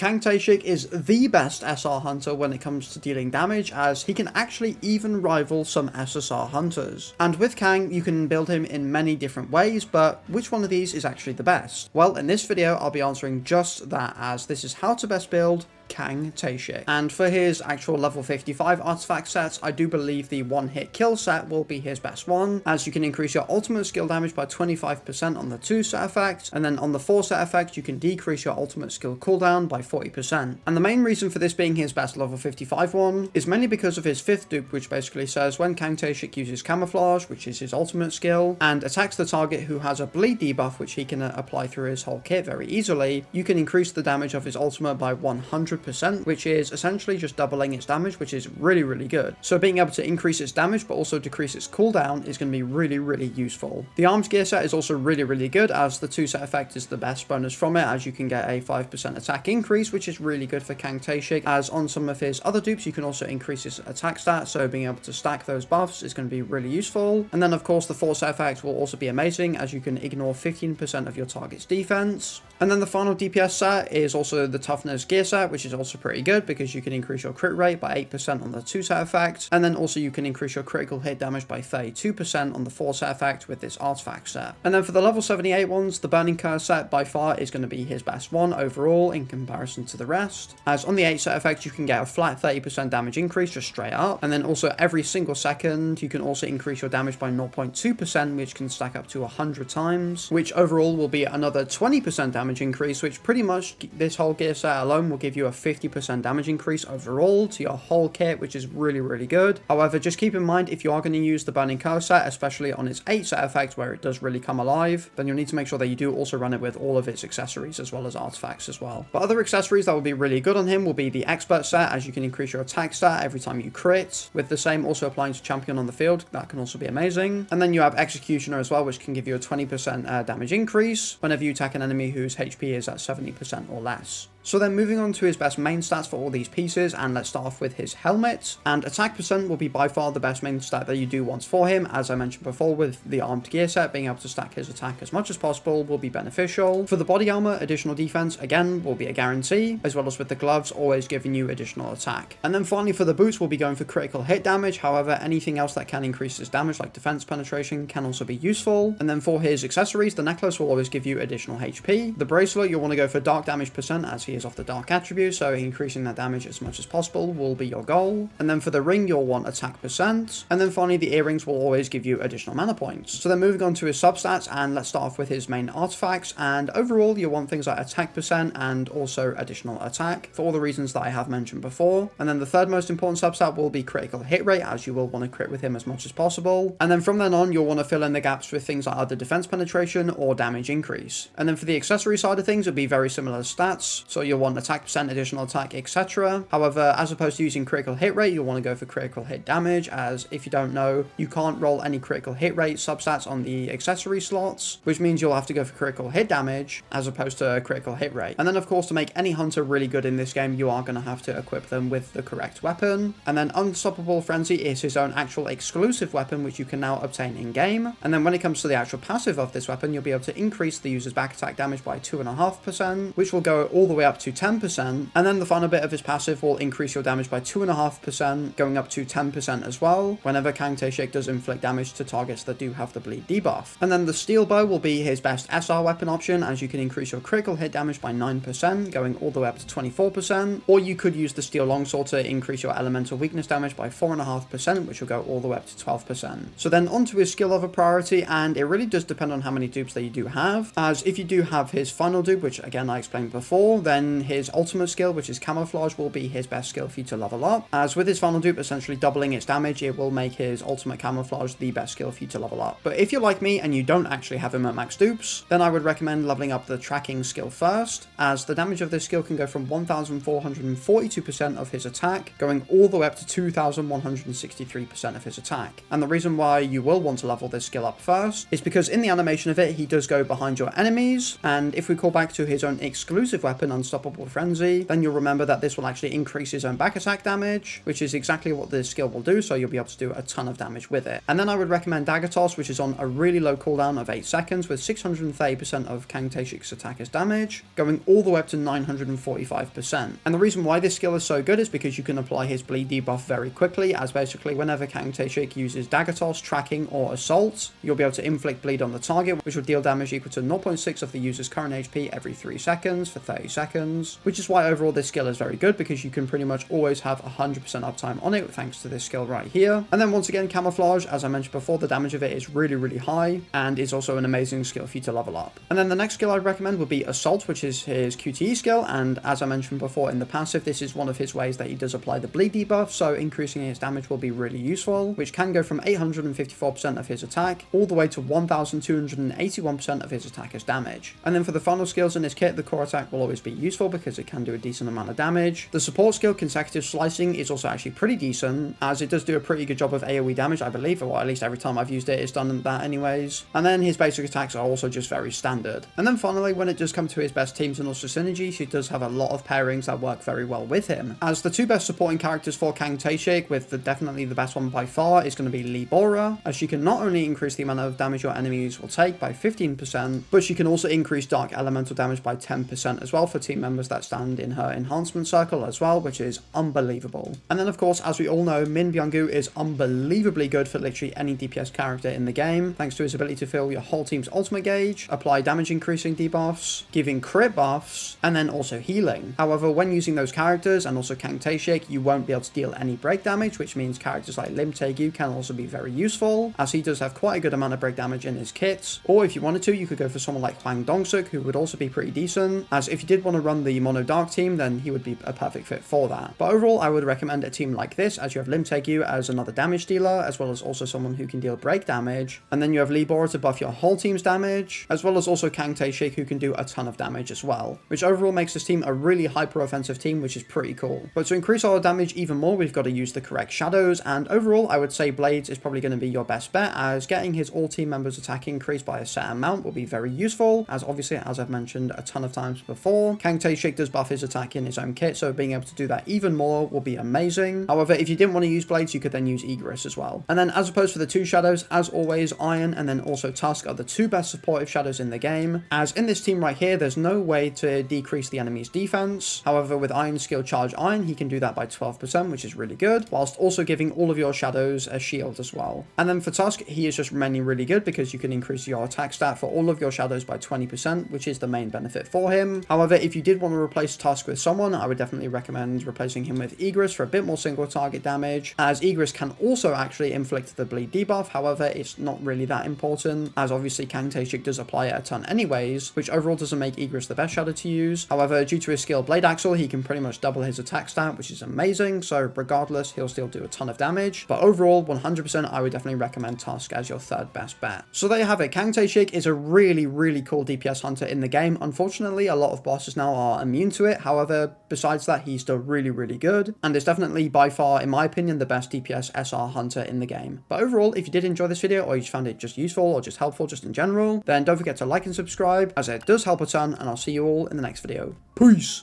Kang Taeshik is the best SR hunter when it comes to dealing damage, as he can actually even rival some SSR hunters. And with Kang, you can build him in many different ways, but which one of these is actually the best? Well, in this video, I'll be answering just that, as this is how to best build Kang Taeshik. And for his actual level 55 artifact sets, I do believe the one-hit kill set will be his best one, as you can increase your ultimate skill damage by 25% on the 2 set effect, and then on the 4 set effect, you can decrease your ultimate skill cooldown by 40%. And the main reason for this being his best level 55 one is mainly because of his 5th dupe, which basically says when Kang Taeshik uses camouflage, which is his ultimate skill, and attacks the target who has a bleed debuff, which he can apply through his whole kit very easily, you can increase the damage of his ultimate by 100%, which is essentially just doubling its damage, which is really good. So being able to increase its damage but also decrease its cooldown is going to be really useful. The arms gear set is also really good, as the 2 set effect is the best bonus from it, as you can get a 5% attack increase, which is really good for Kang Taeshik, as on some of his other dupes you can also increase his attack stat, so being able to stack those buffs is going to be really useful. And then of course the 4 set effect will also be amazing, as you can ignore 15% of your target's defense. And then the final DPS set is also the toughness gear set, which is also pretty good because you can increase your crit rate by 8% on the 2 set effect, and then also you can increase your critical hit damage by 32% on the 4 set effect with this artifact set. And then for the level 78 ones, the Burning Curse set by far is going to be his best one overall in comparison to the rest, as on the 8 set effect you can get a flat 30% damage increase just straight up, and then also every single second you can also increase your damage by 0.2%, which can stack up to 100 times, which overall will be another 20% damage increase, which pretty much this whole gear set alone will give you a 50% damage increase overall to your whole kit, which is really good. However, just keep in mind, if you are going to use the Burning Curse set, especially on its 8 set effect where it does really come alive, then you'll need to make sure that you do also run it with all of its accessories as well as artifacts as well. But other accessories that will be really good on him will be the Expert set, as you can increase your attack stat every time you crit, with the same also applying to Champion on the field. That can also be amazing. And then you have Executioner as well, which can give you a 20% damage increase whenever you attack an enemy whose HP is at 70% or less. So then moving on to his best main stats for all these pieces, and let's start off with his helmet. And attack percent will be by far the best main stat that you do want for him, as I mentioned before with the armed gear set, being able to stack his attack as much as possible will be beneficial. For the body armor, additional defense again will be a guarantee, as well as with the gloves always giving you additional attack. And then finally for the boots, we'll be going for critical hit damage. However, anything else that can increase his damage like defense penetration can also be useful. And then for his accessories, the necklace will always give you additional HP. The bracelet, you'll want to go for dark damage percent, as he is off the dark attribute, so increasing that damage as much as possible will be your goal. And then for the ring, you'll want attack percent. And then finally the earrings will always give you additional mana points. So then moving on to his substats, and let's start off with his main artifacts. And overall you'll want things like attack percent and also additional attack for all the reasons that I have mentioned before. And then the third most important substat will be critical hit rate, as you will want to crit with him as much as possible. And then from then on you'll want to fill in the gaps with things like either defense penetration or damage increase. And then for the accessory side of things, it'll be very similar stats, so you'll want attack percent, additional attack, etc. However, as opposed to using critical hit rate, you'll want to go for critical hit damage, as if you don't know, you can't roll any critical hit rate substats on the accessory slots, which means you'll have to go for critical hit damage as opposed to critical hit rate. And then of course, to make any hunter really good in this game, you are going to have to equip them with the correct weapon. And then Unstoppable Frenzy is his own actual exclusive weapon, which you can now obtain in game. And then when it comes to the actual passive of this weapon, you'll be able to increase the user's back attack damage by 2.5%, which will go all the way up to 10%. And then the final bit of his passive will increase your damage by 2.5%, going up to 10% as well, whenever Kang Taeshik does inflict damage to targets that do have the bleed debuff. And then the steel bow will be his best SR weapon option, as you can increase your critical hit damage by 9%, going all the way up to 24%, or you could use the steel longsword to increase your elemental weakness damage by 4.5%, which will go all the way up to 12%. So then onto his skill of a priority, and it really does depend on how many dupes that you do have, as if you do have his final dupe, which again I explained before, then his ultimate skill, which is camouflage, will be his best skill for you to level up, as with his final dupe essentially doubling its damage, it will make his ultimate camouflage the best skill for you to level up. But if you're like me and you don't actually have him at max dupes, then I would recommend leveling up the tracking skill first, as the damage of this skill can go from 1442% of his attack, going all the way up to 2163% of his attack. And the reason why you will want to level this skill up first is because in the animation of it, he does go behind your enemies, and if we call back to his own exclusive weapon, Unstoppable Unstoppable Frenzy, then you'll remember that this will actually increase his own back attack damage, which is exactly what this skill will do, so you'll be able to do a ton of damage with it. And then I would recommend Dagger Toss, which is on a really low cooldown of 8 seconds with 630% of Kang Taeshik's attacker's damage, going all the way up to 945%. And the reason why this skill is so good is because you can apply his bleed debuff very quickly, as basically whenever Kang Taeshik uses Dagger Toss, Tracking, or Assault, you'll be able to inflict bleed on the target, which will deal damage equal to 0.6 of the user's current HP every 3 seconds for 30 seconds, which is why overall this skill is very good because you can pretty much always have 100% uptime on it thanks to this skill right here. And then once again, Camouflage, as I mentioned before, the damage of it is really high and is also an amazing skill for you to level up. And then the next skill I'd recommend would be Assault, which is his QTE skill, and as I mentioned before in the passive, this is one of his ways that he does apply the bleed debuff, so increasing his damage will be really useful, which can go from 854% of his attack all the way to 1281% of his attacker's damage. And then for the final skills in this kit, the core attack will always be useful because it can do a decent amount of damage. The support skill, Consecutive Slicing, is also actually pretty decent, as it does do a pretty good job of AoE damage, I believe, or at least every time I've used it, it's done that anyways. And then his basic attacks are also just very standard. And then finally, when it does come to his best teams and also synergies, he does have a lot of pairings that work very well with him. As the two best supporting characters for Kang Taeshik, with definitely the best one by far, is going to be Lee Bora, as she can not only increase the amount of damage your enemies will take by 15%, but she can also increase dark elemental damage by 10% as well for team members that stand in her enhancement circle as well, which is unbelievable. And then of course, as we all know, Min Byung-gu is unbelievably good for literally any DPS character in the game, thanks to his ability to fill your whole team's ultimate gauge, apply damage increasing debuffs, giving crit buffs, and then also healing. However, when using those characters and also Kang Taeshik, you won't be able to deal any break damage, which means characters like Lim Tae-gyu can also be very useful, as he does have quite a good amount of break damage in his kits. Or if you wanted to, you could go for someone like Hwang Dong-suk, who would also be pretty decent, as if you did want to run the mono dark team, then he would be a perfect fit for that. But overall, I would recommend a team like this, as you have Lim Tae-gyu as another damage dealer, as well as also someone who can deal break damage, and then you have Lee Bora to buff your whole team's damage, as well as also Kang Taeshik, who can do a ton of damage as well, which overall makes this team a really hyper offensive team, which is pretty cool. But to increase our damage even more, we've got to use the correct shadows, and overall I would say Blades is probably going to be your best bet, as getting his all team members attack increased by a set amount will be very useful, as obviously, as I've mentioned a ton of times before, Kang Taeshik does buff his attack in his own kit, so being able to do that even more will be amazing. However, if you didn't want to use Blades, you could then use Igris as well. And then as opposed for the two shadows, as always, Iron and then also Tusk are the two best supportive shadows in the game, as in this team right here, there's no way to decrease the enemy's defense. However, with Iron skill Charge Iron, he can do that by 12%, which is really good, whilst also giving all of your shadows a shield as well. And then for Tusk, he is just mainly really good because you can increase your attack stat for all of your shadows by 20%, which is the main benefit for him. However, if you did want to replace Tusk with someone, I would definitely recommend replacing him with Igris for a bit more single target damage, as Igris can also actually inflict the bleed debuff. However, it's not really that important, as obviously Kang Taeshik does apply it a ton anyways, which overall doesn't make Igris the best shadow to use. However, due to his skill Blade Axle, he can pretty much double his attack stat, which is amazing, so regardless, he'll still do a ton of damage. But overall, 100% I would definitely recommend Tusk as your third best bet. So there you have it. Kang Taeshik is a really cool DPS hunter in the game. Unfortunately, a lot of bosses now are immune to it. However, besides that, he's still really good, and is definitely by far, in my opinion, the best DPS SR hunter in the game. But overall, if you did enjoy this video, or you just found it just useful or just helpful just in general, then don't forget to like and subscribe, as it does help a ton, and I'll see you all in the next video. Peace!